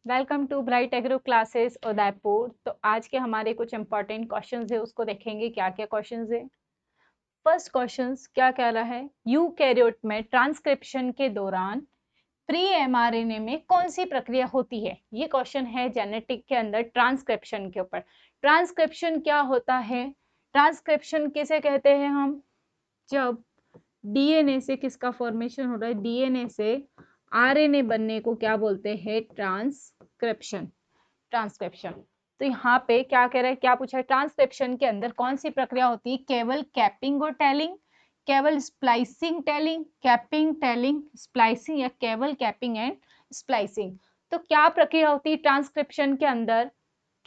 Welcome to bright agro classes Udaipur. तो आज के हमारे कुछ इंपॉर्टेंट क्वेश्चंस है, उसको देखेंगे क्या क्या क्वेश्चंस है। फर्स्ट क्वेश्चंस क्या कह रहा है, यूकैरियोट में ट्रांसक्रिप्शन के दौरान प्री एमआरएनए में कौन सी प्रक्रिया होती है। ये क्वेश्चन है जेनेटिक के अंदर ट्रांसक्रिप्शन के ऊपर। ट्रांसक्रिप्शन क्या होता है, ट्रांसक्रिप्शन किसे कहते हैं हम, जब डीएनए से किसका फॉर्मेशन हो रहा है, डीएनए से आरएनए बनने को क्या बोलते हैं, ट्रांसक्रिप्शन। ट्रांसक्रिप्शन। तो यहाँ पे क्या कह रहा है, क्या पूछा है, ट्रांसक्रिप्शन के अंदर कौन सी प्रक्रिया होती है, केवल कैपिंग और टेलिंग, केवल splicing telling, capping telling splicing, या केवल कैपिंग एंड स्प्लाइसिंग। तो क्या प्रक्रिया होती है ट्रांसक्रिप्शन के अंदर,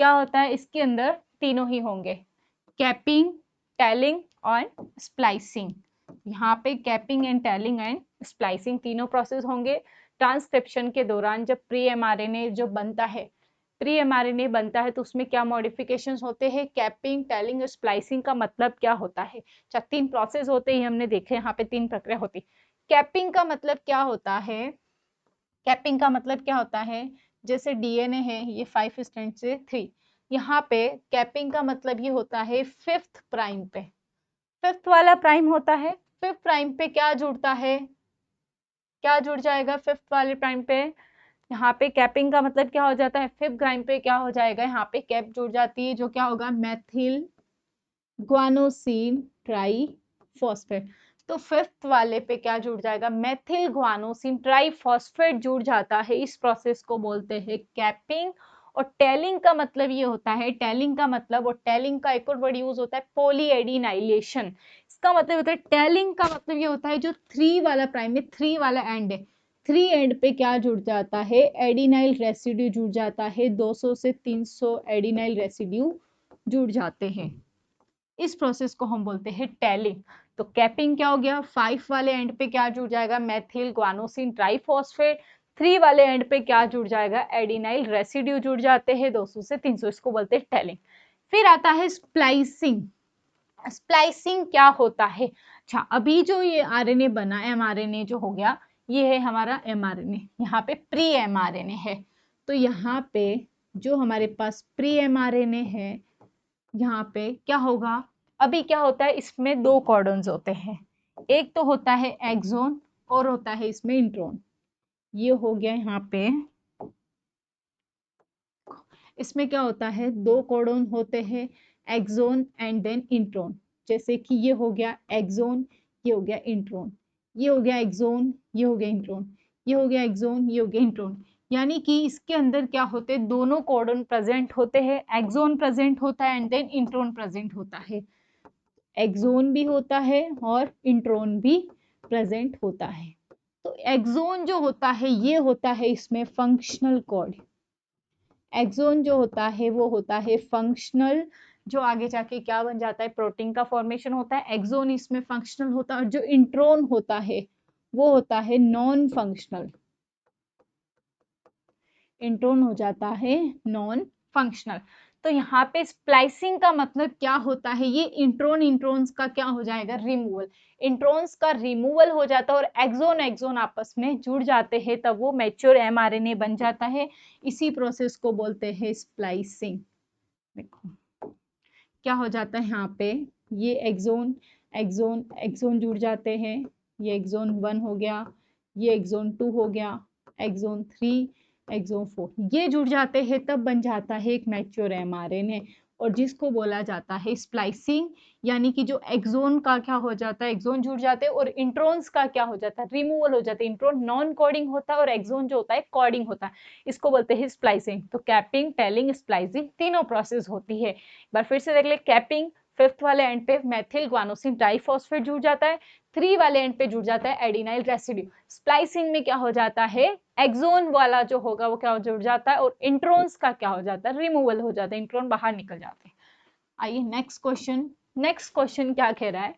क्या होता है इसके अंदर, तीनों ही होंगे, कैपिंग, टेलिंग और स्प्लाइसिंग। यहाँ पे capping and telling and splicing तीनों प्रोसेस होंगे ट्रांसक्रिप्शन के दौरान। जब प्री एमआरएनए जो बनता है, प्री एमआरएनए बनता है तो उसमें क्या मॉडिफिकेशंस होते हैं, कैपिंग, टेलिंग, स्प्लाइसिंग का मतलब क्या होता है। अच्छा, तीन प्रोसेस होते हैं, हमने देखे यहाँ पे तीन प्रक्रिया होती। कैपिंग का मतलब क्या होता है, कैपिंग का मतलब क्या होता है, जैसे डीएनए है ये 5 स्ट्रैंड से 3, यहाँ पे कैपिंग का मतलब ये होता है फिफ्थ प्राइम पे, फिफ्थ वाला प्राइम होता है, फिफ्थ प्राइम पे क्या जुड़ता है, क्या जुड़ जाएगा फिफ्थ वाले प्राइम पे, यहाँ पे कैपिंग का मतलब क्या हो जाता है, फिफ्थ प्राइम पे क्या हो जाएगा, यहाँ पे कैप जुड़ जाती है जो क्या होगा, मेथिल ग्वानोसिन ट्राइफॉस्फेट। तो फिफ्थ वाले पे क्या जुड़ जाएगा, मेथिल ग्वानोसिन ट्राइफॉस्फेट जुड़ जाता है। इस प्रोसेस को बोलते हैं कैपिंग। और टेलिंग का मतलब ये होता है, टेलिंग का मतलब, और टेलिंग का एक और वर्ड यूज होता है पॉलीएडिनाइलेशन। इसका मतलब होता है, टेलिंग का मतलब ये होता है जो 3 वाला प्राइम में 3 वाला एंड है, 3 एंड पे क्या जुड़ जाता है, एडिनाइल रेसिड्यू जुड़ जाता है, 200 से 300 एडिनाइल रेसिड्यू जुड़ जाते हैं। इस प्रोसेस को हम बोलते हैं टेलिंग। तो कैपिंग क्या हो गया, 5 वाले एंड पे क्या जुड़ जाएगा, मेथिल ग्वानोसिन ट्राइफॉस्फेट, 3 वाले एंड पे क्या जुड़ जाएगा, एडिनाइल रेसिड्यू जुड़ जाते हैं 200 से 300, इसको बोलते हैं टेलिंग। फिर आता है स्प्लाइसिंग। स्प्लाइसिंग क्या होता है, अच्छा अभी जो ये आरएनए बना, एमआरएनए जो हो गया, ये है हमारा एमआरएनए, यहाँ पे प्री एमआरएनए है। तो यहाँ पे जो हमारे पास प्री एमआरएनए है, यहाँ पे क्या होगा, अभी क्या होता है, इसमें 2 कॉर्डन्स होते हैं, एक तो होता है एक्सोन और होता है इसमें इंट्रोन। ये हो गया यहाँ पे, इसमें क्या होता है, 2 कोडोन होते हैं, एक्सोन एंड देन इंट्रोन। जैसे कि ये हो गया एक्सोन, ये हो गया इंट्रोन, ये हो गया एक्सोन, ये हो गया इंट्रोन, ये हो गया एक्सोन, ये हो गया इंट्रोन। यानी कि इसके अंदर क्या होते हैं, दोनों कोडोन प्रेजेंट होते हैं, एक्सोन प्रेजेंट होता है एंड देन इंट्रोन प्रेजेंट होता है। एक्सोन भी होता है और इंट्रोन भी प्रेजेंट होता है। तो एक्सोन जो होता है ये होता है इसमें फंक्शनल कोड, एक्सोन जो होता है वो होता है फंक्शनल, जो आगे जाके क्या बन जाता है, प्रोटीन का फॉर्मेशन होता है, एक्सोन इसमें फंक्शनल होता है। और जो इंट्रोन होता है वो होता है नॉन फंक्शनल, इंट्रोन हो जाता है नॉन फंक्शनल। तो यहाँ पे स्प्लाइसिंग का मतलब क्या होता है, ये इंट्रोन, इंट्रोन्स का क्या हो जाएगा, रिमूवल, इंट्रोन्स का रिमूवल हो जाता है और एक्सोन एक्सोन आपस में जुड़ जाते हैं, तब वो मैच्योर एमआरएनए बन जाता है। इसी प्रोसेस को बोलते हैं स्प्लाइसिंग। देखो क्या हो जाता है, यहाँ पे ये एक्सोन एक्सोन एक्सोन जुड़ जाते हैं, ये एक्सोन 1 हो गया, ये एक्सोन 2 हो गया, एक्सोन 3, एक्सोन 4, ये जुड़ जाते हैं, तब बन जाता है एक मैच्योर एमआरएनए, और जिसको बोला जाता है स्प्लाइसिंग। यानी कि जो एक्सोन का क्या हो जाता है, एक्सोन जुड़ जाते हैं और इंट्रोन्स का क्या हो जाता है, रिमूवल हो जाता है। इंट्रोन नॉन कोडिंग होता है और एक्सोन जो होता है कोडिंग होता है, इसको बोलते हैं स्प्लाइसिंग। तो कैपिंग, टेलिंग, स्प्लाइसिंग तीनों प्रोसेस होती है। बार फिर से देख ले, कैपिंग, फिफ्थ वाले एंड पे मेथिल ग्वानोसिन ट्राइफॉस्फेट जुड़ जाता है, 3 वाले एंड पे जुड़ जाता है एडिनाइल रेसिड्यू। स्प्लाइसिंग में क्या हो जाता है, एक्सोन वाला जो होगा वो क्या जुड़ जाता है और इंट्रोन्स का क्या हो जाता है, रिमूवल हो जाता है, इंट्रोन बाहर निकल जाते हैं। आइए नेक्स्ट क्वेश्चन। नेक्स्ट क्वेश्चन क्या कह रहा है,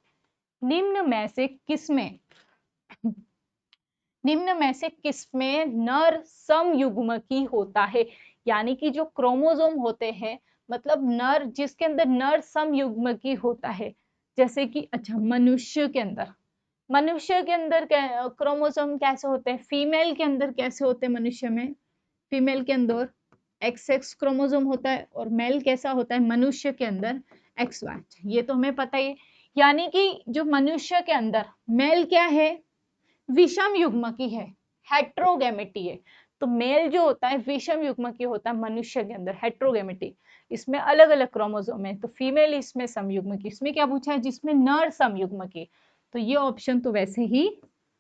निम्न में से किसमें निम्न में से किसमें नर समयुग्मकी होता है। यानी कि जो क्रोमोसोम होते हैं, मतलब नर, जिसके अंदर नर समयुग्मकी होता है, जैसे कि अच्छा मनुष्य के अंदर, मनुष्य के अंदर क्रोमोसोम कैसे होते हैं, फीमेल के अंदर कैसे होते हैं मनुष्य में, फीमेल के अंदर XX क्रोमोसोम होता है और मेल कैसा होता है मनुष्य के अंदर XY। ये तो हमें पता ही है। यानी कि जो मनुष्य के अंदर मेल क्या है, विषम युग्मकी है, हेट्रोगैमेटी है। तो मेल जो होता है विषम युग्मकी होता है मनुष्य के अंदर, हेट्रोगैमेटी। इसमें अलग अलग क्रोमोसोम है। तो फीमेल इसमें समयुग्मकी। इसमें क्या पूछा है, जिसमें नर समयुग्मकी। तो ये ऑप्शन तो वैसे ही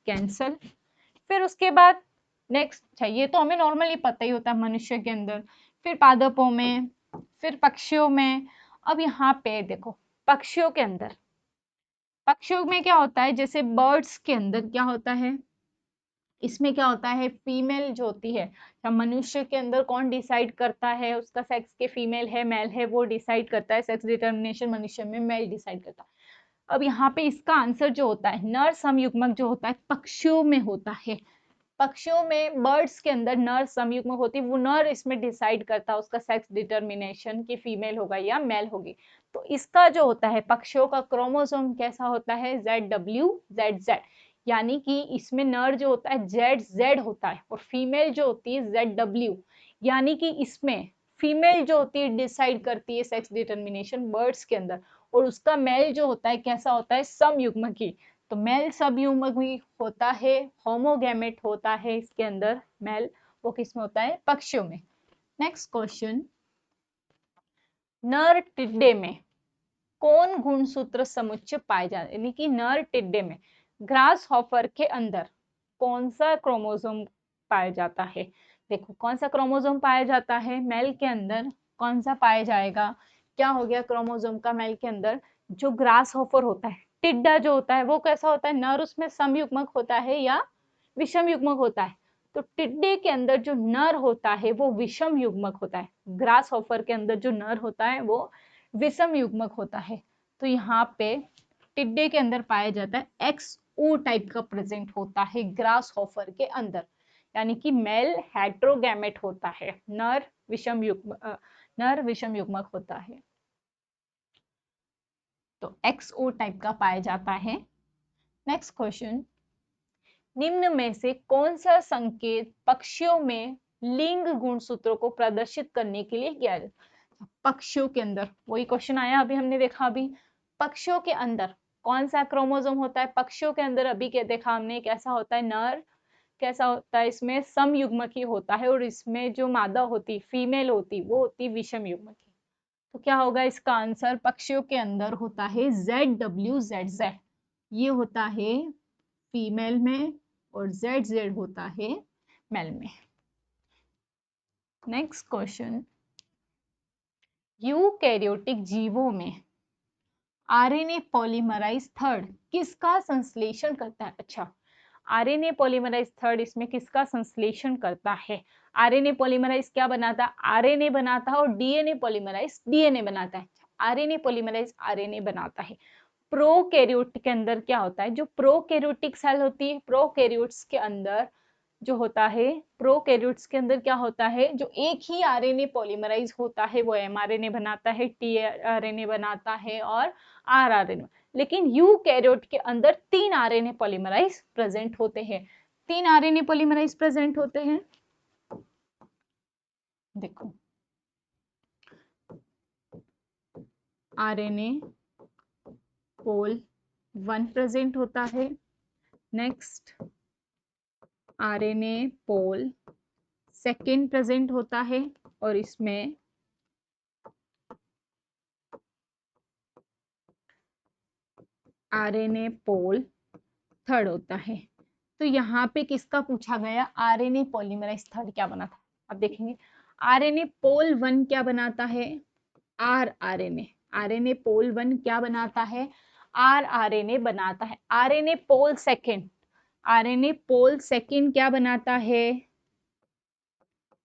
कैंसल। फिर उसके बाद नेक्स्ट, अच्छा ये तो हमें नॉर्मली पता ही होता है मनुष्य के अंदर, फिर पादपों में, फिर पक्षियों में। अब यहाँ पे देखो पक्षियों के अंदर, पक्षियों में क्या होता है, जैसे बर्ड्स के अंदर क्या होता है, इसमें क्या होता है फीमेल जो होती है, मनुष्य के अंदर कौन डिसाइड करता है उसका सेक्स, के फीमेल है मेल है, वो डिसाइड करता है। सेक्स डिटर्मिनेशन मनुष्य में मेल डिसाइड करता है। अब यहाँ पे इसका आंसर जो होता है नर समयुग्मक जो होता है पक्षियों में होता है। पक्षियों में बर्ड्स के अंदर नर समयुग्मक होती है, वो नर इसमें डिसाइड करता है उसका सेक्स डिटर्मिनेशन कि फीमेल होगा या मेल होगी। तो इसका जो होता है पक्षियों का क्रोमोसोम कैसा होता है ZWZZ। यानी कि इसमें नर जो होता है ZZ होता है और फीमेल जो होती है ZW। यानी कि इसमें फीमेल जो होती है डिसाइड करती है सेक्स डिटर्मिनेशन बर्ड्स के अंदर, और उसका मेल जो होता है कैसा होता है समयुग्मकी। तो मेल समयुग्मकी होता है, होमोगैमेट होता है इसके अंदर मेल, वो किसमें होता है पक्षियों में। नेक्स्ट क्वेश्चन, नर टिड्डे में कौन गुणसूत्र समुच्चय पाए जाते, यानी कि नर टिड्डे में ग्रास हॉपर के अंदर कौन सा क्रोमोसोम पाया जाता है। देखो कौन सा क्रोमोसोम पाया जाता है मेल के अंदर, कौन सा पाया जाएगा, क्या हो गया क्रोमोसोम का मेल के अंदर, जो ग्रास हॉपर होता है, टिड्डा जो होता है वो कैसा होता है, नर उसमें समयुग्मक होता है या विषम युग्मक होता है। तो टिड्डे के अंदर जो नर होता है वो विषम युग्मक होता है, ग्रास हॉपर के अंदर जो नर होता है वो विषम युग्मक होता है। तो यहाँ पे टिड्डे के अंदर पाया जाता है XO टाइप का प्रेजेंट होता है ग्रास हॉपर के अंदर। यानी कि मेल हेट्रोगैमेट होता है, नर विषम युग्मक होता है। तो XO टाइप का पाया जाता है। नेक्स्ट क्वेश्चन, निम्न में से कौन सा संकेत पक्षियों में लिंग गुणसूत्रों को प्रदर्शित करने के लिए किया जाता है। पक्षियों के अंदर वही क्वेश्चन आया, अभी हमने देखा, अभी पक्षियों के अंदर कौन सा क्रोमोसोम होता है पक्षियों के अंदर, अभी क्या देखा हमने, कैसा होता है नर, कैसा होता है इसमें समयुग्मकी होता है, और इसमें जो मादा होती फीमेल होती वो होती विषम युग्मकी। तो क्या होगा इसका आंसर, पक्षियों के अंदर होता है ZWZZ, ये होता है फीमेल में और ZZ होता है मेल में। नेक्स्ट क्वेश्चन, यूकैरियोटिक जीवों में आरएनए पॉलीमराइज थर्ड किसका संश्लेषण करता है। अच्छा, आरएनए पॉलीमराइज थर्ड इसमें किसका संश्लेषण करता है। आरएनए पॉलीमराइज क्या बनाता है, आरएनए बनाता है, और डीएनए पॉलीमराइज डीएनए बनाता है। आरएनए पॉलीमराइज आरएनए बनाता है। प्रोकैरियोट के अंदर क्या होता है, जो प्रोकैरियोटिक सेल होती है, प्रोकैरियोट्स के अंदर जो होता है, प्रोकैरियोट्स के अंदर क्या होता है, जो एक ही आरएनए पॉलीमराइज होता है वो एमआरएनए बनाता है, टीआरएनए बनाता है और आरआरएनए। लेकिन यूकैरियोट के अंदर 3 आरएनए पॉलीमराइज प्रेजेंट होते हैं। 3 आरएनए पॉलीमराइज प्रेजेंट होते हैं। देखो आरएनए पोल 1 प्रेजेंट होता है, नेक्स्ट आरएनए पोल सेकेंड प्रेजेंट होता है, और इसमें आरएनए पोल थर्ड होता है। तो यहाँ पे किसका पूछा गया, आरएनए पॉलीमराइज थर्ड क्या बना था। अब देखेंगे आरएनए पोल 1 क्या बनाता है, आरआरएनए। आरएनए पोल 1 क्या बनाता है, आरआरएनए बनाता है। आरएनए पोल सेकेंड, आरएनए पोल सेकेंड क्या बनाता है,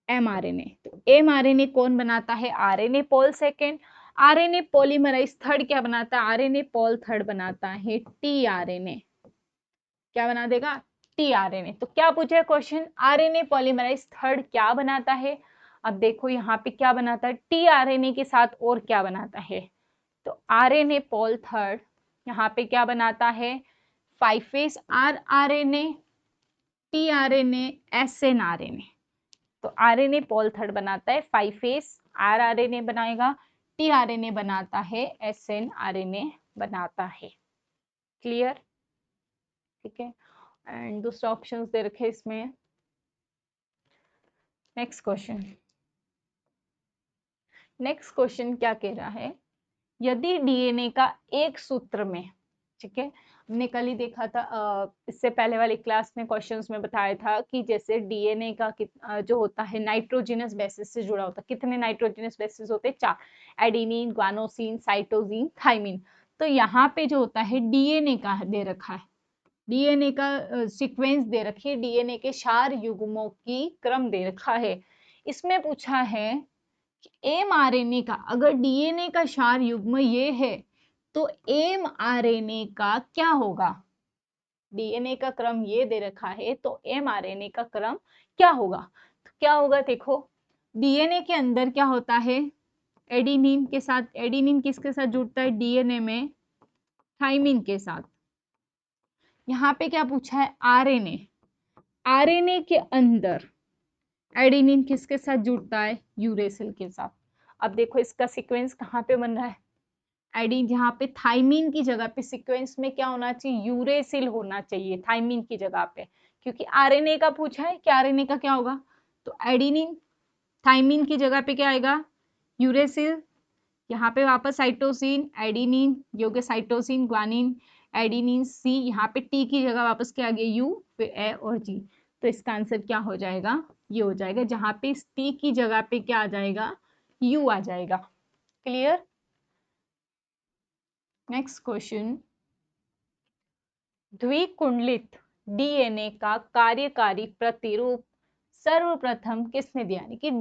एमआरएनए। तो एमआरएनए कौन बनाता है, आरएनए पोल सेकेंड। आरएनए पॉलीमराइज थर्ड क्या बनाता है, आरएनए पोल थर्ड बनाता है टीआरएनए। क्या बना देगा, टीआरएनए। तो क्या पूछा है क्वेश्चन, आरएनए पॉलीमराइज थर्ड क्या बनाता है। अब देखो यहाँ पे क्या बनाता है, टीआरएनए के साथ और क्या बनाता है। तो आरएनए पोल थर्ड यहाँ पे क्या बनाता है, 5' आरआरएनए, टीआरएनए, एसएनआरएनए। तो आरएनए पॉल थर्ड बनाता है 5' आरआरएनए बनाएगा, टीआरएनए बनाता है, एसएनआरएनए बनाता है। क्लियर? ठीक है, एंड दूसरा ऑप्शन दे रखे इसमें। नेक्स्ट क्वेश्चन क्या कह रहा है, यदि डीएनए का एक सूत्र में, ठीक है, हमने कल ही देखा था, इससे पहले वाली क्लास में क्वेश्चंस में बताया था कि जैसे डीएनए का जो होता है नाइट्रोजिनस बेसिस से जुड़ा होता है। कितने नाइट्रोजिनस बेसिस होते हैं? 4, एडिनिन, ग्वानोसिन, साइटोसिन, थाइमिन। तो यहाँ पे जो होता है डीएनए का दे रखा है, डीएनए का सीक्वेंस दे रखी है, डीएनए के 4 युग्मों की क्रम दे रखा है। इसमें पूछा है एमआरएनए का, अगर डीएनए का 4 युग्म ये है तो एमआरएनए का क्या होगा? डीएनए का क्रम ये दे रखा है तो एमआरएनए का क्रम क्या होगा? तो क्या होगा देखो, डीएनए के अंदर क्या होता है, एडिनिन के साथ, एडिनिन किसके साथ जुड़ता है डीएनए में? थाइमिन के साथ। यहाँ पे क्या पूछा है? आरएनए, आरएनए के अंदर एडिनिन किसके साथ जुड़ता है? यूरेसिल के साथ। अब देखो इसका सीक्वेंस कहाँ पे बन रहा है, एडिन, जहाँ पे थाइमिन की जगह पे सीक्वेंस में क्या होना चाहिए? यूरेसिल होना चाहिए थाइमिन की जगह पे, क्योंकि आरएनए का पूछा है कि आरएनए का क्या होगा, तो एडिनिन, थाइमिन की जगह पे क्या आएगा? यूरेसिल। यहाँ पे वापस साइटोसिन, एडिनिन, जो कि साइटोसिन, ग्वानिन, एडिनिन, सी, यहाँ पे टी की जगह वापस क्या आ गया? यू, फिर ए और जी। तो इसका आंसर क्या हो जाएगा? ये हो जाएगा, जहाँ पे इस टी की जगह पे क्या आ जाएगा? यू आ जाएगा। क्लियर? नेक्स्ट क्वेश्चन, द्विकुंडलित डीएनए का कार्यकारी प्रतिरूप सर्वप्रथम किसने दिया? यानी कि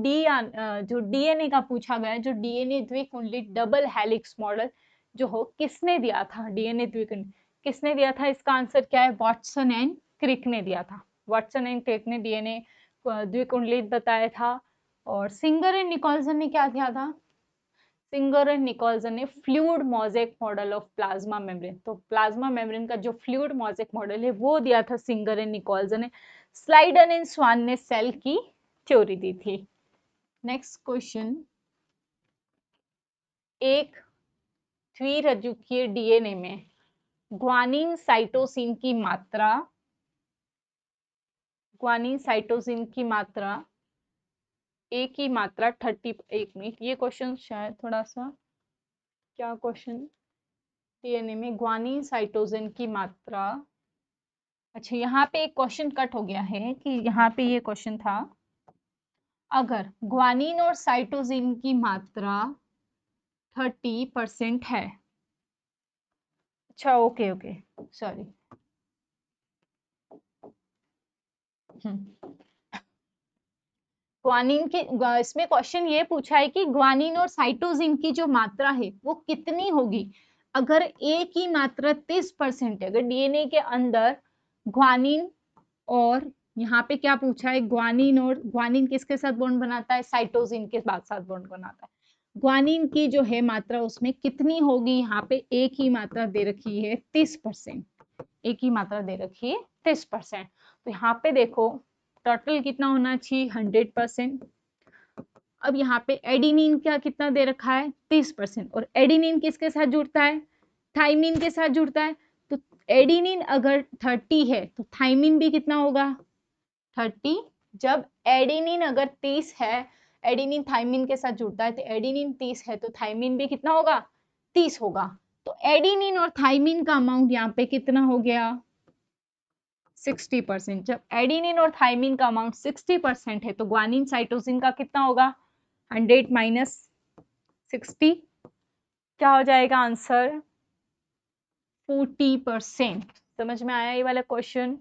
जो डीएनए का पूछा गया, जो डीएनए द्विकुंडलित डबल हेलिक्स मॉडल जो हो, किसने दिया था? डीएनए द्विकुंडलित किसने दिया था? इसका आंसर क्या है? वाटसन एंड क्रिक ने दिया था। वाटसन एंड क्रिक ने डीएनए द्विकुंडलित बताया था। और सिंगर एंड निकोल्सन ने क्या दिया था? सिंगर एंड निकोल्सन ने fluid mosaic model of plasma membrane. तो प्लाज्मा मेम्ब्रेन का जो फ्लूइड मोज़ेक मॉडल है वो दिया था सिंगर एंड निकोल्सन ने। स्लाइडन एंड स्वान ने सेल की थ्योरी दी थी। नेक्स्ट क्वेश्चन, एक द्विरज्जुकीय डीएनए में ग्वानिन साइटोसिन की मात्रा, ग्वानिन साइटोसिन की मात्रा, एक ही मात्रा 30, एक मिनट, ये क्वेश्चन शायद थोड़ा सा, क्या क्वेश्चन, डीएनए में ग्वानिन साइटोसिन की मात्रा, अच्छा यहाँ पे एक क्वेश्चन कट हो गया है कि यहाँ पे ये क्वेश्चन था, अगर ग्वानिन और साइटोसिन की मात्रा 30% है, अच्छा ओके ओके सॉरी, ग्वानिन की, इसमें क्वेश्चन ये पूछा है कि ग्वानिन और साइटोसिन की जो मात्रा है वो कितनी होगी अगर एक ही मात्रा 30% है, अगर डीएनए के अंदर ग्वानिन और, यहाँ पे क्या पूछा है, ग्वानिन और, ग्वानिन किसके साथ बॉन्ड बनाता है? साइटोसिन के साथ बॉन्ड बनाता है। ग्वानिन की जो है मात्रा उसमें कितनी होगी? यहाँ पे एक ही मात्रा दे रखी है 30%, एक ही मात्रा दे रखी है 30%। तो यहाँ पे देखो टोटल कितना होना चाहिए? 100%। अब यहाँ पे एडिनिन का कितना दे रखा है? 30%। और एडिनिन किसके साथ जुड़ता है? थाइमिन के साथ जुड़ता है। तो एडिनिन अगर 30 है तो थाइमिन भी कितना होगा? 30। जब एडिनिन अगर 30 है, एडिनिन थाइमिन के साथ जुड़ता है, तो एडिनिन 30 है तो थाइमिन भी कितना होगा? 30 होगा। तो एडिनिन और थाइमिन का अमाउंट यहाँ पे कितना हो गया? 60%। जब एडिनिन और थाइमिन का अमाउंट 60% है तो ग्वानिन साइटोसिन का कितना होगा? 100 माइनस 60, क्या हो जाएगा आंसर? 40%। समझ में आया ये वाला क्वेश्चन?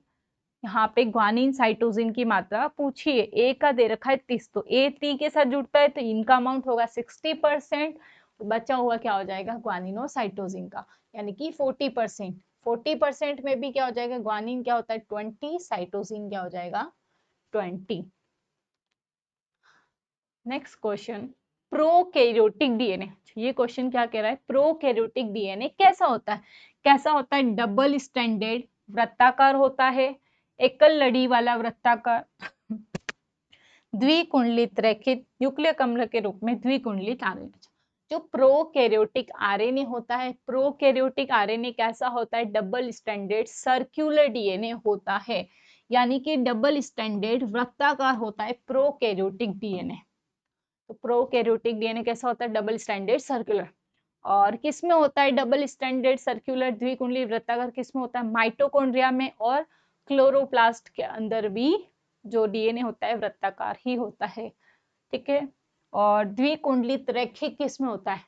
यहाँ पे ग्वानिन साइटोसिन की मात्रा पूछिए, ए का दे रखा है 30, तो ए 3 के साथ जुड़ता है तो इनका अमाउंट होगा 60%, तो बचा हुआ क्या हो जाएगा? ग्वानिन और साइटोसिन का, यानी कि 40%। 40% में भी क्या हो जाएगा? ग्वानिन क्या होता है? 20, साइटोसिन क्या हो जाएगा? 20। नेक्स्ट क्वेश्चन, प्रोकैरियोटिक डीएनए, ये क्वेश्चन क्या कह रहा है? प्रोकैरियोटिक डीएनए कैसा होता है? कैसा होता है? डबल स्टैंडर्ड वृत्ताकार होता है, एकल लड़ी वाला वृत्ताकार द्विकुंडलित रैखिक न्यूक्लियर अम्ल के रूप में द्विकुंडलित आरएनए। जो प्रोकैरियोटिक आरएनए होता है, प्रोकैरियोटिक आरएनए कैसा होता है, डबल स्टैंडर्ड सर्कुलर डीएनए होता है, यानी कि डबल स्टैंडर्ड वृत्ताकार होता है प्रोकैरियोटिक डीएनए। तो प्रोकैरियोटिक डीएनए कैसा होता है, डबल स्टैंडर्ड सर्कुलर। और किसमें होता है डबल स्टैंडर्ड सर्कुलर द्विकुंडली वृत्ताकार, किसमें होता है, माइटोकॉन्ड्रिया में और क्लोरोप्लास्ट के अंदर भी जो डीएनए होता है वृत्ताकार ही होता है, ठीक है। और द्विकुंडलित रैखिक किसमें होता है,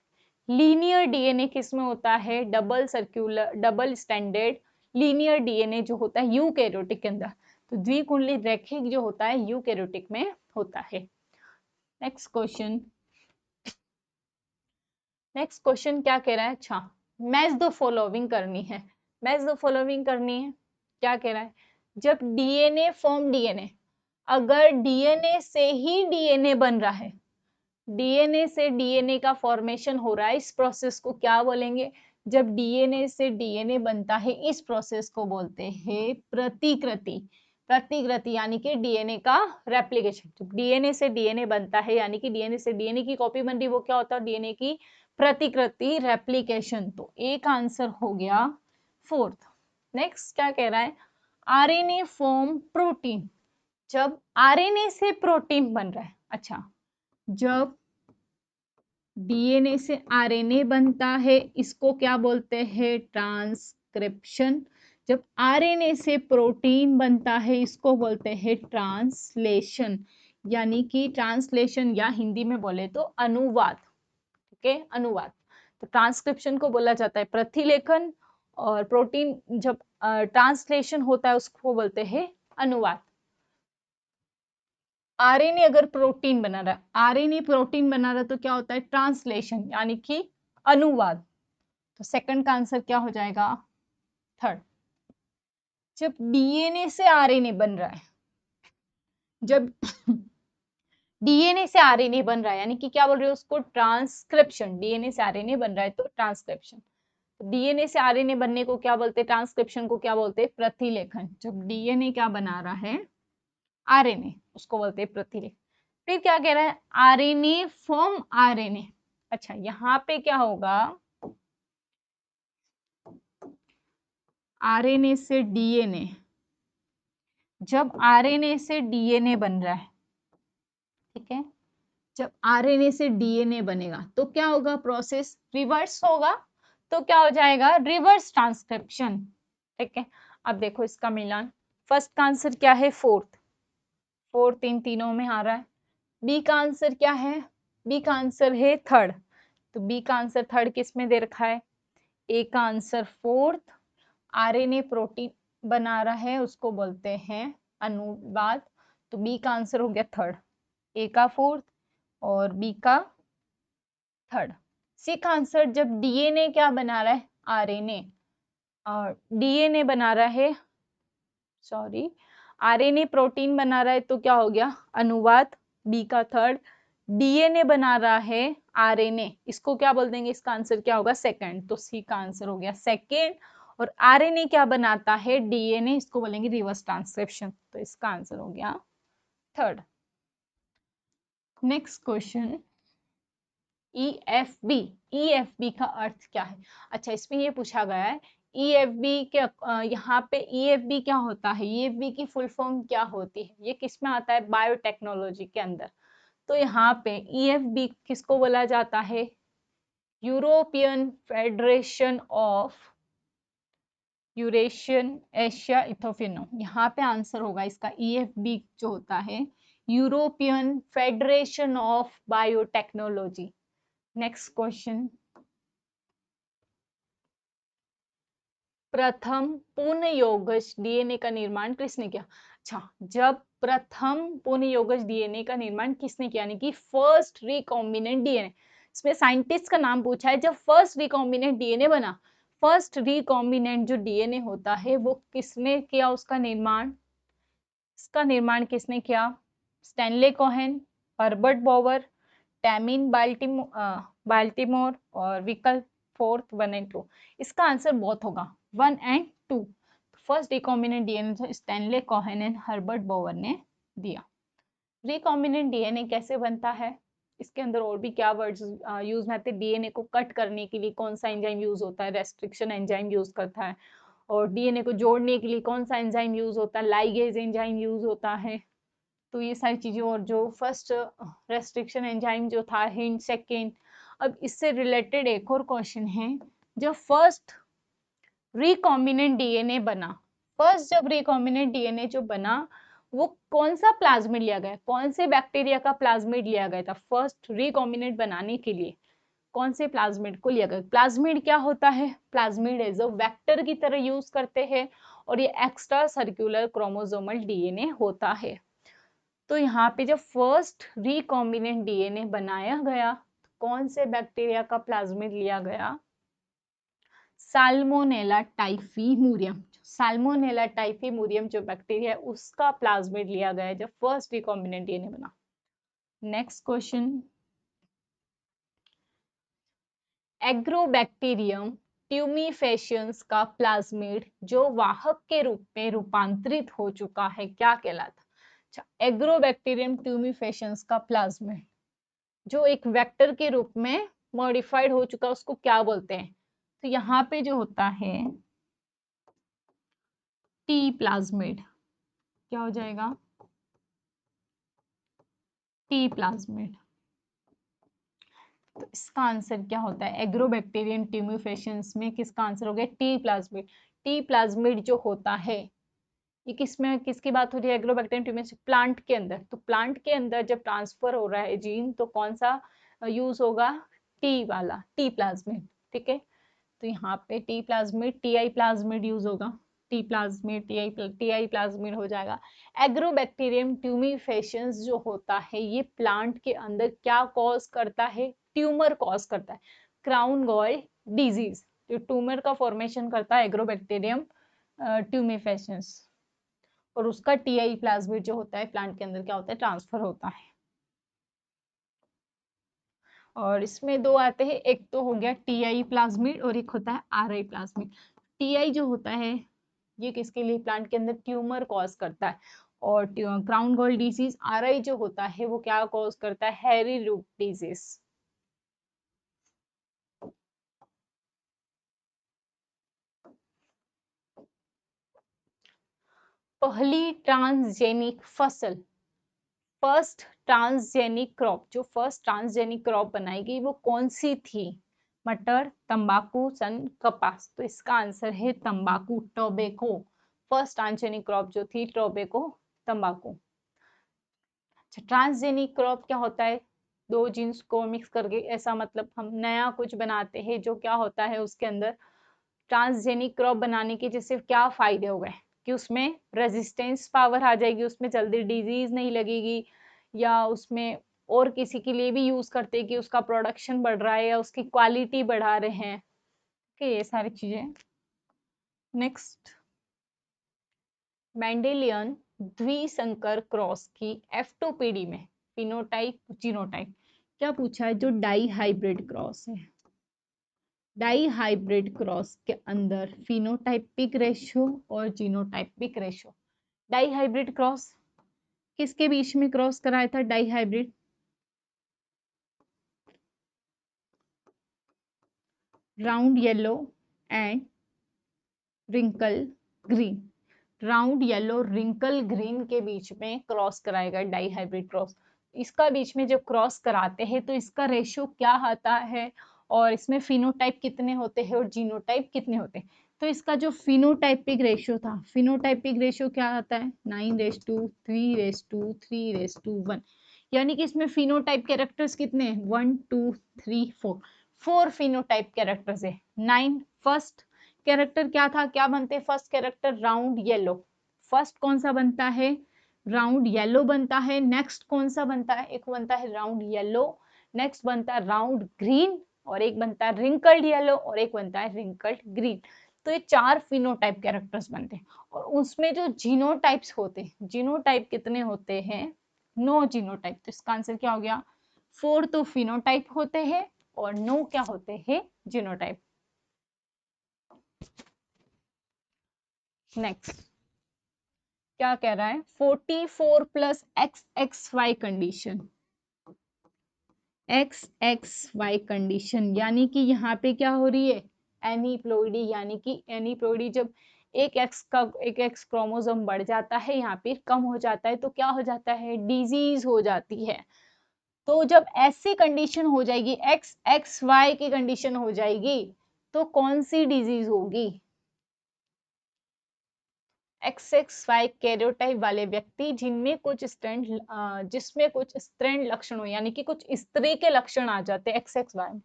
लीनियर डीएनए किसमें होता है, double circular double standard linear DNA जो होता है यूकैरियोटिक के अंदर। तो द्विकुंडलित रैखिक जो होता है यूकैरियोटिक में होता है। नेक्स्ट क्वेश्चन, नेक्स्ट क्वेश्चन क्या कह रहा है, अच्छा मैच द फॉलोइंग करनी है, मैच द फॉलोइंग करनी है। क्या कह रहा है, जब डीएनए फॉर्म डीएनए, अगर डीएनए से ही डीएनए बन रहा है, डीएनए से डीएनए का फॉर्मेशन हो रहा है, इस प्रोसेस को क्या बोलेंगे, जब डीएनए से डीएनए बनता है इस प्रोसेस को बोलते हैं प्रतिकृति। प्रतिकृति यानी कि डीएनए का रेप्लिकेशन। जब डीएनए से डीएनए बनता है यानी कि डीएनए से डीएनए की कॉपी बन रही, वो क्या होता है, डीएनए की प्रतिकृति रेप्लिकेशन। तो एक आंसर हो गया फोर्थ। नेक्स्ट क्या कह रहा है, आरएनए फॉर्म प्रोटीन, जब आरएनए से प्रोटीन बन रहा है, अच्छा जब डीएनए से आरएनए बनता है इसको क्या बोलते हैं, ट्रांसक्रिप्शन। जब आरएनए से प्रोटीन बनता है इसको बोलते हैं ट्रांसलेशन, यानी कि ट्रांसलेशन या हिंदी में बोले तो अनुवाद, ठीक है, अनुवाद। तो ट्रांसक्रिप्शन को बोला जाता है प्रतिलेखन, और प्रोटीन जब ट्रांसलेशन होता है उसको बोलते हैं अनुवाद। आरएनए अगर प्रोटीन बना रहा है, आरएनए प्रोटीन बना रहा है तो क्या होता है, ट्रांसलेशन यानी कि अनुवाद। तो सेकंड का आंसर क्या हो जाएगा, थर्ड। जब डीएनए से आरएनए बन रहा है, जब डीएनए से आरएनए बन रहा है यानी कि क्या बोल रहे हो उसको, ट्रांसक्रिप्शन। डीएनए से आरएनए बन रहा है तो ट्रांसक्रिप्शन। डीएनए से आरएनए बनने को क्या बोलते हैं, ट्रांसक्रिप्शन को क्या बोलते हैं, प्रतिलेखन। जब डीएनए क्या बना रहा है, आरएनए, उसको बोलते हैं प्रतिलेखन। फिर क्या कह रहा है, आरएनए फॉर्म आरएनए। अच्छा यहाँ पे क्या होगा, आरएनए से डीएनए, जब आरएनए से डीएनए बन रहा है, ठीक है, जब आरएनए से डीएनए बनेगा तो क्या होगा, प्रोसेस रिवर्स होगा, तो क्या हो जाएगा, रिवर्स ट्रांसक्रिप्शन, ठीक है। अब देखो इसका मिलान, फर्स्ट का आंसर क्या है, फोर्थ, फोर्थ इन तीनों में आ रहा है। बी का आंसर क्या है, बी का आंसर है थर्ड। तो बी का आंसर थर्ड किस में दे रखा है, ए का आंसर फोर्थ, आरएनए प्रोटीन बना रहा है उसको बोलते हैं अनुवाद। तो बी का आंसर हो गया थर्ड, ए का फोर्थ और बी का थर्ड। सी का आंसर, जब डीएनए क्या बना रहा है, आरएनए, और डीएनए बना रहा है, सॉरी आरएनए प्रोटीन बना रहा है तो क्या हो गया, अनुवाद, बी का थर्ड। डीएनए बना रहा है आरएनए, इसको क्या बोल देंगे, इसका आंसर क्या होगा, सेकंड। तो सी का आंसर हो गया सेकंड। और आरएनए क्या बनाता है, डीएनए, इसको बोलेंगे रिवर्स ट्रांसक्रिप्शन। तो इसका आंसर हो गया third. Next question, EFB, EFB का अर्थ क्या है। अच्छा इसमें ये पूछा गया है EFB के, यहाँ पे EFB क्या होता है, EFB की फुल फॉर्म क्या होती है, ये किस में आता है, बायोटेक्नोलॉजी के अंदर। तो यहाँ पे EFB किसको बोला जाता है, European federation of Eurasian Asia इथोपिनो। यहाँ पे आंसर होगा इसका, EFB जो होता है European federation of biotechnology. Next question, प्रथम पूर्ण योगज डीएनए का निर्माण किसने किया। अच्छा जब प्रथम पूर्ण योगज डीएनए का निर्माण किसने किया, यानी कि फर्स्ट रिकॉम्बिनेंट डीएनए, इसमें साइंटिस्ट का नाम पूछा है। जब फर्स्ट रिकॉम्बिनेंट डीएनए बना, फर्स्ट रिकॉम्बिनेंट जो डीएनए होता है वो किसने किया उसका निर्माण, इसका निर्माण किसने किया, Stanley Cohen, Herbert Boyer, Temin Baltimore और विकल्प फोर्थ 1 एंड 2। इसका आंसर बहुत होगा 1 and 2। First recombinant DNA Stanley Cohen and Herbert बोवर ने दिया। रिकॉम्बिनेंट डीएनए कैसे बनता है, इसके अंदर और भी क्या वर्ड्स यूज होते हैं। डीएनए को कट करने के लिए कौन सा एंजाइम यूज होता है, रेस्ट्रिक्शन एंजाइम यूज करता है। और डीएनए को जोड़ने के लिए कौन सा एंजाइम यूज होता है, लाइगेज एंजाइम यूज होता है। तो ये सारी चीजें, और जो फर्स्ट रेस्ट्रिक्शन एंजाइम जो था, हिंट सेकेंड। अब इससे रिलेटेड एक और क्वेश्चन है, जब फर्स्ट रिकॉम्बिनेंट डीएनए बना, फर्स्ट जब रिकॉम्बिनेंट डीएनए जो बना, वो कौन सा प्लाज्मिड लिया गया, कौन से बैक्टीरिया का प्लाज्मिड लिया गया था फर्स्ट रिकॉम्बिनेंट बनाने के लिए, कौन से प्लाज्मिड को लिया गया। प्लाज्मिड क्या होता है, प्लाज्मिड एज अ वेक्टर की तरह यूज करते हैं, और ये एक्स्ट्रा सर्कुलर क्रोमोसोमल डीएनए होता है। तो यहाँ पे जब फर्स्ट रिकॉम्बिनेंट डीएनए बनाया गया, कौन से बैक्टीरिया का प्लाज्मिड लिया गया, साल्मोनेला टाइफीमुरियम। साल्मोनेला टाइफीमुरियम जो बैक्टीरिया है उसका प्लाज्मिड लिया गया जब फर्स्ट रिकॉम्बिनेंट डीएनए बना। नेक्स्ट क्वेश्चन, एग्रोबैक्टीरियम ट्यूमीफेशियंस का प्लाज्मिड जो वाहक के रूप में रूपांतरित हो चुका है क्या कहलाता। अच्छा, एग्रोबैक्टीरियम ट्यूमीफेशियंस का प्लाज्मिड जो एक वेक्टर के रूप में मॉडिफाइड हो चुका उसको क्या बोलते हैं। तो यहाँ पे जो होता है टी प्लाज्मिड, क्या हो जाएगा, टी प्लाज्मिड। तो इसका आंसर क्या होता है, एग्रोबैक्टीरियम ट्यूमीफेशियंस में किसका आंसर हो गया, टी प्लाज्मिड। टी प्लाज्मिड जो होता है ये किसमें, किसकी बात हो रही है, एग्रोबैक्टीरियम ट्यूमीफेशियंस, प्लांट के अंदर। तो प्लांट के अंदर जब ट्रांसफर हो रहा है जीन तो कौन सा यूज होगा, टी वाला, टी प्लाज्मिड। ठीक है, तो यहाँ पे T plasmid, TI plasmid use होगा, टी प्लाज्मिड टीआई प्लाज्मिड हो जाएगा। एग्रोबैक्टीरियम ट्यूमीफेशियंस जो होता है ये प्लांट के अंदर क्या कॉज करता है, ट्यूमर कॉज करता है, क्राउन गॉय डिजीज, जो ट्यूमर का फॉर्मेशन करता है एग्रोबैक्टीरियम ट्यूमीफेशियंस, और उसका टीआई प्लाज्मिड जो होता है प्लांट के अंदर क्या होता है, ट्रांसफर होता है। और इसमें दो आते हैं, एक तो हो गया टीआई प्लाज्मिड और एक होता है आरआई प्लाज्मिड। टीआई जो होता है ये किसके लिए, प्लांट के अंदर ट्यूमर कॉज करता है, और क्राउन गॉल डिजीज। आरआई जो होता है वो क्या कॉज करता है, हैरी रूट डिजीज। पहली ट्रांसजेनिक फसल, फर्स्ट ट्रांसजेनिक क्रॉप, जो फर्स्ट ट्रांसजेनिक क्रॉप बनाई गई वो कौन सी थी, मटर, तंबाकू, सन, कपास। तो इसका आंसर है तंबाकू, टोबैको। फर्स्ट ट्रांसजेनिक क्रॉप जो थी टोबैको, तंबाकू। अच्छा, ट्रांसजेनिक क्रॉप क्या होता है, दो जीन्स को मिक्स करके, ऐसा मतलब हम नया कुछ बनाते हैं जो क्या होता है उसके अंदर। ट्रांसजेनिक क्रॉप बनाने के जैसे क्या फायदे हो गए, कि उसमें रेजिस्टेंस पावर आ जाएगी, उसमें जल्दी डिजीज नहीं लगेगी, या उसमें और किसी के लिए भी यूज करते हैं कि उसका प्रोडक्शन बढ़ रहा है या उसकी क्वालिटी बढ़ा रहे हैं। ओके, ये सारी चीजें। नेक्स्ट, मेंडेलियन द्विसंकर क्रॉस की F2PD में फिनोटाइप जीनोटाइप क्या पूछा है, जो डाई हाइब्रिड क्रॉस है, डाई हाइब्रिड क्रॉस के अंदर फिनोटाइपिक रेशियो और genotypic ratio. Dihybrid cross किसके बीच में क्रॉस कराया था, dihybrid, round yellow and wrinkle green, round yellow wrinkle green के बीच में क्रॉस कराएगा डाई हाइब्रिड क्रॉस। इसका बीच में जब क्रॉस कराते हैं तो इसका रेशियो क्या आता है, और इसमें फिनोटाइप कितने होते हैं और जीनोटाइप कितने होते हैं। तो इसका जो फिनोटाइपिक रेशियो था, फिनोटाइपिक रेशियो क्या आता है, 9:3:3:1, यानी कि इसमें फिनोटाइप कैरेक्टर्स कितने हैं, 1 2 3 4, 4 फिनोटाइप कैरेक्टर्स है। 9 फर्स्ट कैरेक्टर क्या था, क्या बनते, first character round yellow, first कौन सा बनता है, राउंड येलो बनता है। नेक्स्ट कौन सा बनता है, एक बनता है राउंड येलो, नेक्स्ट बनता है राउंड ग्रीन, और एक बनता है रिंकल्ड येलो, और एक बनता है रिंकल्ड ग्रीन। तो ये 4 फिनोटाइप कैरेक्टर्स बनते हैं। और उसमें जो जीनोटाइप्स होते हैं, जीनोटाइप कितने होते हैं, 9 जीनोटाइप। तो इसका आंसर क्या हो गया, 4 तो फिनोटाइप होते हैं और 9 क्या होते हैं, जीनोटाइप। नेक्स्ट, क्या कह रहा है 44 plus XXY condition, XXY condition यानी कि यहाँ पे क्या हो रही है एनीप्लॉइडी, यानी कि एनीप्लॉइडी जब एक एक्स क्रोमोसोम बढ़ जाता है यहाँ पे कम हो जाता है तो क्या हो जाता है डिजीज हो जाती है। तो जब ऐसी कंडीशन हो जाएगी XXY की कंडीशन हो जाएगी तो कौन सी डिजीज होगी, XXY कैरियोटाइप वाले व्यक्ति जिनमें कुछ जिसमें कुछ स्त्रीण लक्षण हो यानी कि कुछ स्त्री के लक्षण आ जाते हैं XXY,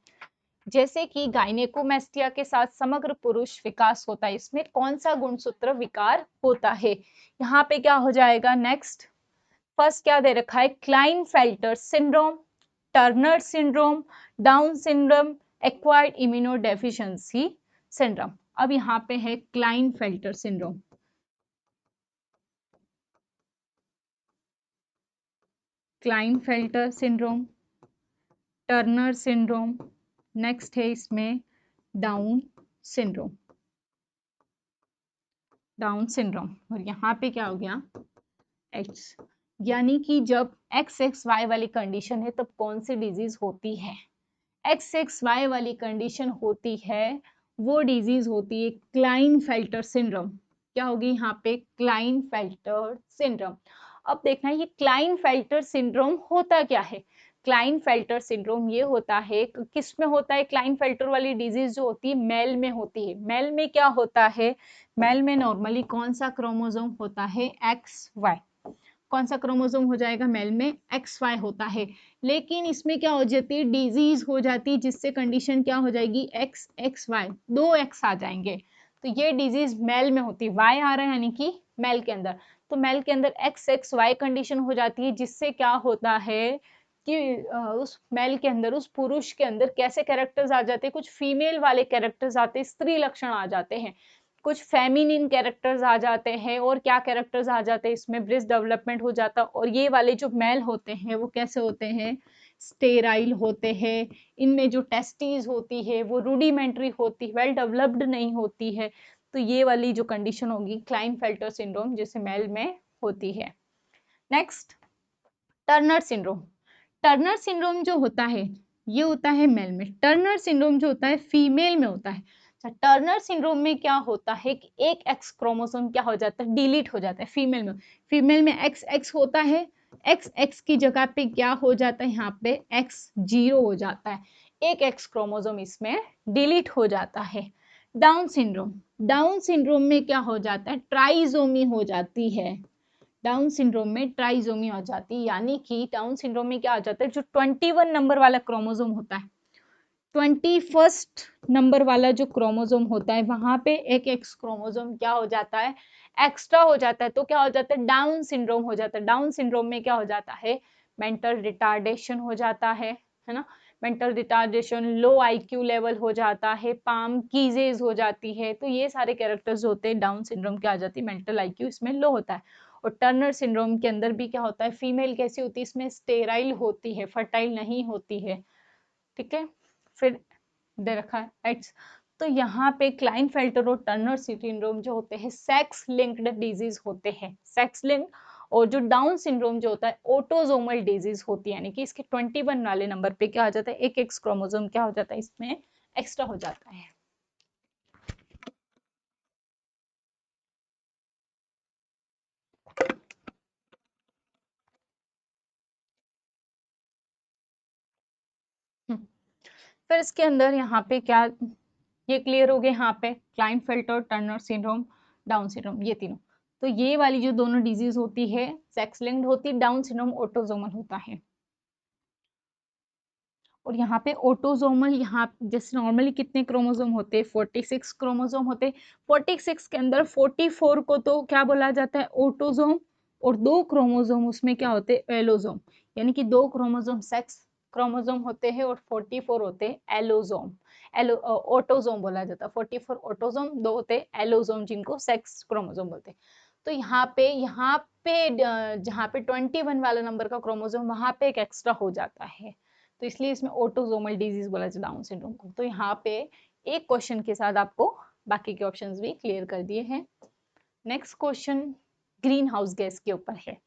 जैसे कि गायनेकोमेस्टिया के साथ समग्र पुरुष विकास होता है, इसमें कौन सा गुणसूत्र विकार होता है। यहाँ पे क्या हो जाएगा नेक्स्ट, फर्स्ट क्या दे रखा है Klinefelter syndrome, Turner syndrome, down syndrome, acquired immunodeficiency syndrome. अब यहाँ पे है Klinefelter syndrome, Klinefelter syndrome, Turner syndrome, next है इसमें डाउन सिंड्रोम, डाउन सिंड्रोम। और यहाँ पे क्या हो गया एक्स, यानी कि जब XXY वाली कंडीशन है तब कौन सी डिजीज होती है, XXY वाली कंडीशन होती है वो डिजीज होती है क्लाइनफेल्टर सिंड्रोम। क्या होगी यहाँ पे क्लाइनफेल्टर सिंड्रोम। अब देखना ये क्लाइनफेल्टर सिंड्रोम होता क्या है, क्लाइनफेल्टर सिंड्रोम ये होता है किस में होता है, क्लाइनफेल्टर वाली डिजीज जो होती है मेल में होती है। मेल में क्या होता है, मेल में नॉर्मली कौन सा क्रोमोसोम होता है XY, कौन सा क्रोमोसोम हो जाएगा मेल में XY होता है, लेकिन इसमें क्या हो जाती है डिजीज हो जाती है जिससे कंडीशन क्या हो जाएगी XXY, दो X आ जाएंगे। तो ये डिजीज मेल में होती है, Y आ रहा है यानी कि मेल के अंदर, तो मेल के अंदर XXY कंडीशन हो जाती है जिससे क्या होता है कि उस मेल के अंदर उस पुरुष के अंदर कैसे कैरेक्टर्स आ जाते हैं, कुछ फीमेल वाले कैरेक्टर्स आते हैं, स्त्री लक्षण आ जाते हैं, कुछ फेमिनिन कैरेक्टर्स आ जाते हैं, और क्या कैरेक्टर्स आ जाते हैं इसमें ब्रेस्ट डेवलपमेंट हो जाता है। और ये वाले जो मेल होते हैं वो कैसे होते हैं स्टेराइल होते हैं, इनमें जो टेस्टीज होती है वो रूडिमेंट्री होती है, वेल डेवलप्ड नहीं होती है। तो ये वाली जो कंडीशन होगी क्लाइनफेल्टर सिंड्रोम जिसे मेल में होती है। Next Turner syndrome, Turner syndrome जो होता है ये होता है मेल में, टर्नर सिंड्रोम जो होता है फीमेल में होता है। टर्नर सिंड्रोम में क्या होता है कि एक एक्स क्रोमोसोम क्या हो जाता है डिलीट हो जाता है फीमेल में, फीमेल में XX होता है, XX की जगह पे क्या हो जाता है यहाँ पे X0 हो जाता है, एक एक्स क्रोमोसोम इसमें डिलीट हो जाता है। डाउन सिंड्रोम, डाउन सिंड्रोम में क्या हो जाता है ट्राइजोमी हो जाती है, डाउन सिंड्रोम में ट्राइजोमी हो जाती है, यानी कि डाउन सिंड्रोम में क्या हो जाता है जो 21 नंबर वाला क्रोमोसोम होता है, 21st नंबर वाला जो क्रोमोसोम होता है वहां पे एक एक्स क्रोमोसोम क्या हो जाता है एक्स्ट्रा हो जाता है, तो क्या हो जाता है डाउन सिंड्रोम हो जाता है। डाउन सिंड्रोम में क्या हो जाता है मेंटल रिटार्डेशन हो जाता है ना, मेंटल रिटार्डेशन, लो IQ लेवल हो जाता है, पाम कीजेज हो जाती है, तो ये सारे कैरेक्टर्स होते हैं डाउन सिंड्रोम के आ जाती है, मेंटल IQ इसमें लो होता है। और टर्नर सिंड्रोम के अंदर भी क्या होता है फीमेल कैसी होती है इसमें स्टेराइल होती है, फर्टाइल नहीं होती है, ठीक है। फिर दे रखा है एक्स, तो यहाँ पे क्लाइनफेल्टर और टर्नर सिंड्रोम जो होते हैं सेक्स लिंक्ड डिजीज होते हैं, सेक्स लिंक। और जो डाउन सिंड्रोम जो होता है ऑटोजोमल डिजीज होती है, यानी कि इसके 21 वाले नंबर पे क्या हो जाता है एक एक्स क्रोमोसोम क्या हो जाता है इसमें एक्स्ट्रा हो जाता है। फिर इसके अंदर यहाँ पे क्या ये क्लियर हो गया, यहाँ पे Klinefelter, Turner syndrome, down syndrome ये तीनों। तो ये वाली जो दोनों डिजीज होती है सेक्स लिंक्ड होती है, डाउन सिंड्रोम ऑटोजोमल होता है। और यहाँ पे ऑटोजोमल, यहाँ जैसे नॉर्मली कितने क्रोमोसोम होते हैं 46 क्रोमोसोम होते हैं, 46 के अंदर 44 को तो क्या बोला जाता है ऑटोजोम, और दो क्रोमोसोम उसमें क्या होते हैं एलोजोम, यानी कि दो क्रोमोसोम सेक्स क्रोमोसोम होते हैं और 44 होते हैं एलोजोम, ऑटोजोम बोला जाता है, 44 ऑटोजोम, दो होते हैं एलोजोम जिनको सेक्स क्रोमोसोम बोलते हैं। तो यहाँ पे जहाँ पे 21 वाला नंबर का क्रोमोसोम वहां पे एक एक्स्ट्रा हो जाता है, तो इसलिए इसमें ऑटोजोमल डिजीज बोला जाता है डाउन सिंड्रोम को। तो यहाँ पे एक क्वेश्चन के साथ आपको बाकी के ऑप्शंस भी क्लियर कर दिए हैं। Next question green house gas के ऊपर है।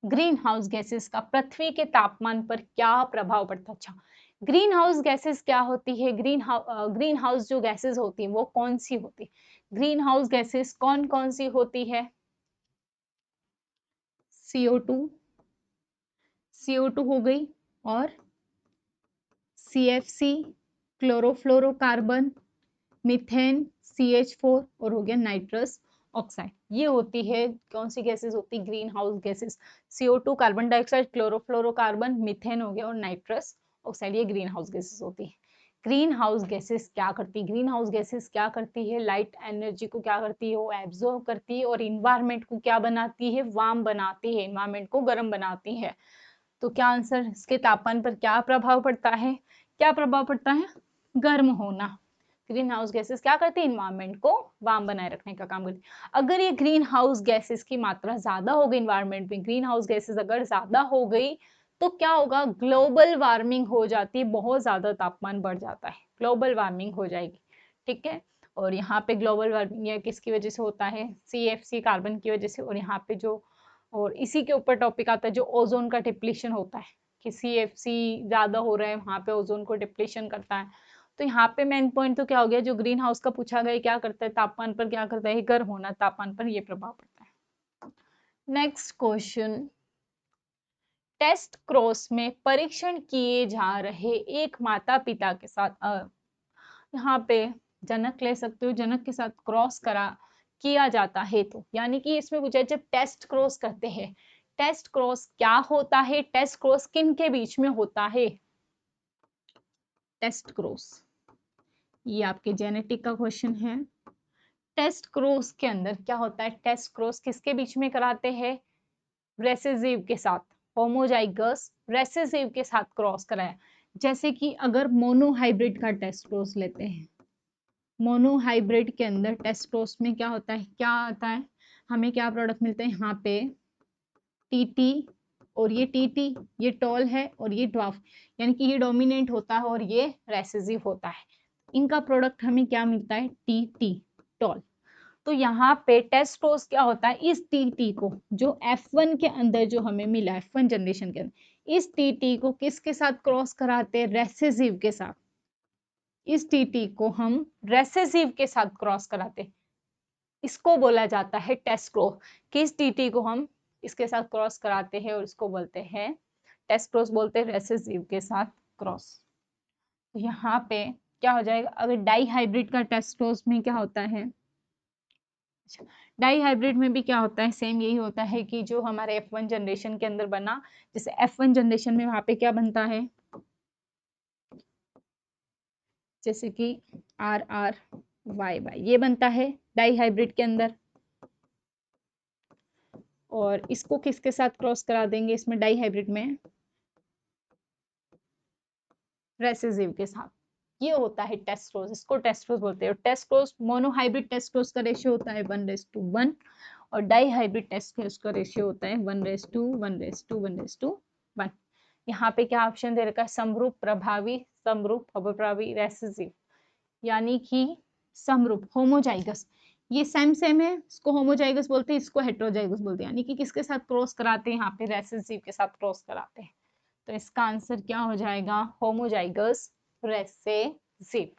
ग्रीन हाउस गैसेस का पृथ्वी के तापमान पर क्या प्रभाव पड़ता है? अच्छा, ग्रीन हाउस गैसेस क्या होती है? ग्रीन हाउस जो गैसेस होती है वो कौन सी होती है? ग्रीन हाउस गैसेस कौन कौन सी होती है? CO2 CO2 हो गई, और CFC क्लोरोफ्लोरोकार्बन, मीथेन CH4, और हो गया नाइट्रस ऑक्साइड। ये होती है, कौन सी गैसेस होती है? Green house gases. CO2 carbon dioxide, chlorofluorocarbon, methane हो गया, और नाइट्रस ऑक्साइड, ये ग्रीन हाउस गैसेस होती है। ग्रीन हाउस गैसेस क्या करती है? ग्रीन हाउस गैसेस क्या करती है? लाइट एनर्जी को क्या करती है? वो एब्जॉर्ब करती है, और इन्वायरमेंट को क्या बनाती है? वार्म बनाती है, इन्वायरमेंट को गर्म बनाती है। तो क्या आंसर? इसके तापमान पर क्या प्रभाव पड़ता है? क्या प्रभाव पड़ता है? गर्म होना। ग्रीन हाउस गैसेस क्या करती है? इन्वायरमेंट को वार्म बनाए रखने का काम करती है। अगर ये ग्रीन हाउस गैसेस की मात्रा ज्यादा हो गई इन्वायरमेंट में, ग्रीन हाउस गैसेस अगर ज्यादा हो गई तो क्या होगा? ग्लोबल वार्मिंग हो जाती है, बहुत ज्यादा तापमान बढ़ जाता है, ग्लोबल वार्मिंग हो जाएगी। ठीक है, और यहाँ पे ग्लोबल वार्मिंग किसकी वजह से होता है? CFC कार्बन की वजह से। और यहाँ पे जो, और इसी के ऊपर टॉपिक आता है जो ओजोन का डिप्लीशन होता है, कि CFC ज्यादा हो रहा है, वहां पे ओजोन को डिप्लीशन करता है। तो यहाँ पे मेन पॉइंट तो क्या हो गया? जो ग्रीन हाउस का पूछा गया, क्या करता है? तापमान पर क्या करता है? गर्म होना, तापमान पर ये प्रभाव पड़ता है। नेक्स्ट क्वेश्चन, टेस्ट क्रॉस में परीक्षण किए जा रहे एक माता पिता के साथ, यहाँ पे जनक ले सकते हो, जनक के साथ क्रॉस करा किया जाता है, तो यानी कि इसमें पूछा जब टेस्ट क्रॉस करते हैं, टेस्ट क्रॉस क्या होता है? टेस्ट क्रॉस किन के बीच में होता है? टेस्ट क्रॉस, ये आपके जेनेटिक का क्वेश्चन है। टेस्ट क्रॉस के अंदर क्या होता है? टेस्ट क्रॉस किसके बीच में कराते हैं? रेसेसिव के साथ, होमोजाइगस रेसेसिव के साथ क्रॉस कराया। जैसे कि अगर मोनोहाइब्रिड का टेस्ट क्रॉस लेते हैं, मोनोहाइब्रिड के अंदर टेस्ट क्रॉस में क्या होता है? क्या आता है? हमें क्या प्रोडक्ट मिलते हैं? यहाँ पे TT, और ये TT ये टॉल है, और ये ड्वार्फ, यानी कि ये डोमिनेंट होता है और ये रेसेसिव होता है। इनका प्रोडक्ट हमें क्या मिलता है? TT tall. तो यहाँ पे टेस्ट क्रॉस क्या होता है? इस TT को, जो F1 के अंदर जो हमें मिला, F1 जनरेशन के अंदर, इस TT को किसके साथ क्रॉस कराते हैं? रेसेसिव के साथ। इस TT को हम रेसेसिव के साथ क्रॉस कराते हैं, इसको बोला जाता है टेस्ट क्रॉस। किस TT को हम इसके साथ क्रॉस कराते हैं, और इसको बोलते हैं टेस्ट क्रॉस, बोलते हैं रेसेसिव के साथ क्रॉस। तो यहाँ पे क्या हो जाएगा? अगर डाई हाइब्रिड का टेस्ट क्रॉस में क्या होता है? डाई हाइब्रिड में भी क्या होता है? सेम यही होता है कि जो हमारे F1 जनरेशन के अंदर बना, जैसे F1 जनरेशन में वहां पे क्या बनता है? जैसे कि RRYY ये बनता है डाई हाइब्रिड के अंदर, और इसको किसके साथ क्रॉस करा देंगे इसमें डाई हाइब्रिड में? रेसेसिव के साथ। ये होता है टेस्ट क्रॉस, इसको टेस्ट क्रॉस बोलते हैं। Test cross, monohybrid test cross का रेशियो होता है 1:1, और डाई हाइब्रिड टेस्ट क्रॉस का रेशियो होता है 1:1:1:1। यहाँ पे क्या ऑप्शन दे रखा है? समरूप, प्रभावी, समरूप, अप्रभावी, रेसेसिव, यानी कि समरूप, होमोजाइगस। ये सेम सेम है, इसको होमोजाइगस बोलते हैं, इसको हेटेरोजाइगस बोलते हैं। यानी कि किसके साथ क्रॉस कराते हैं? यहाँ पे रेसेसिव के साथ क्रॉस कराते हैं। तो इसका आंसर क्या हो जाएगा? Homozygous recessive.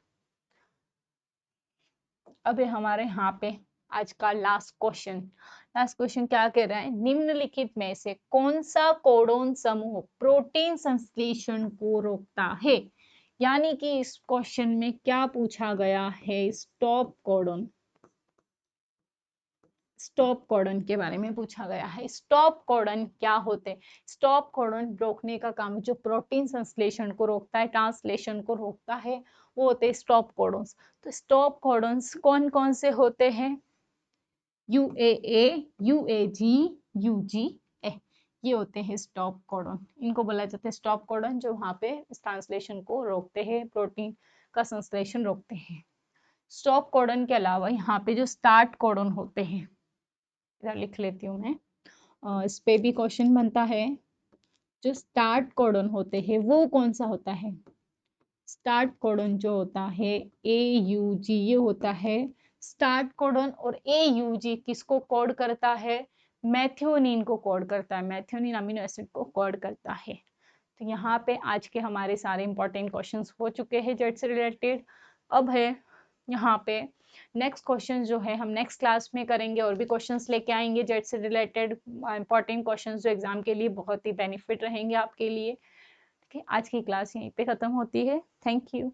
अब हमारे यहाँ पे आज का लास्ट क्वेश्चन क्या कह रहा है? निम्नलिखित में से कौन सा कोडोन समूह प्रोटीन संश्लेषण को रोकता है? यानी कि इस क्वेश्चन में क्या पूछा गया है? स्टॉप कोडोन, स्टॉप कोडन के बारे में पूछा गया है। स्टॉप कोडन क्या होते? स्टॉप कोडन रोकने का काम, जो प्रोटीन संश्लेषण को रोकता है, ट्रांसलेशन को रोकता है, वो होते हैं स्टॉप कोडन्स। तो स्टॉप कोडन्स कौन कौन से होते हैं? UAA, UAG, UGA, ये होते हैं स्टॉप कोडन। इनको बोला जाता है स्टॉप कोडन, जो वहां पे ट्रांसलेशन को रोकते हैं, प्रोटीन का संश्लेषण रोकते हैं। स्टॉप कोडन के अलावा यहाँ पे जो स्टार्ट कोडन होते हैं, इधर लिख लेती हूँ मैं, इस पे भी क्वेश्चन बनता है। जो स्टार्ट कोडन होते हैं वो कौन सा होता है? स्टार्ट कोडन जो होता है AUG, ये होता है स्टार्ट कोडन और AUG किसको कोड करता है? मेथियोनिन को कोड करता है, मेथियोनिन अमीनो एसिड को कोड करता है। तो यहाँ पे आज के हमारे सारे इंपॉर्टेंट क्वेश्चंस हो चुके हैं जेड से रिलेटेड। अब है यहाँ पे नेक्स्ट क्वेश्चन जो है हम नेक्स्ट क्लास में करेंगे, और भी क्वेश्चंस लेके आएंगे जेड से रिलेटेड इंपॉर्टेंट क्वेश्चंस जो एग्जाम के लिए बहुत ही बेनिफिट रहेंगे आपके लिए। ठीक है, आज की क्लास यहीं पे खत्म होती है। Thank you.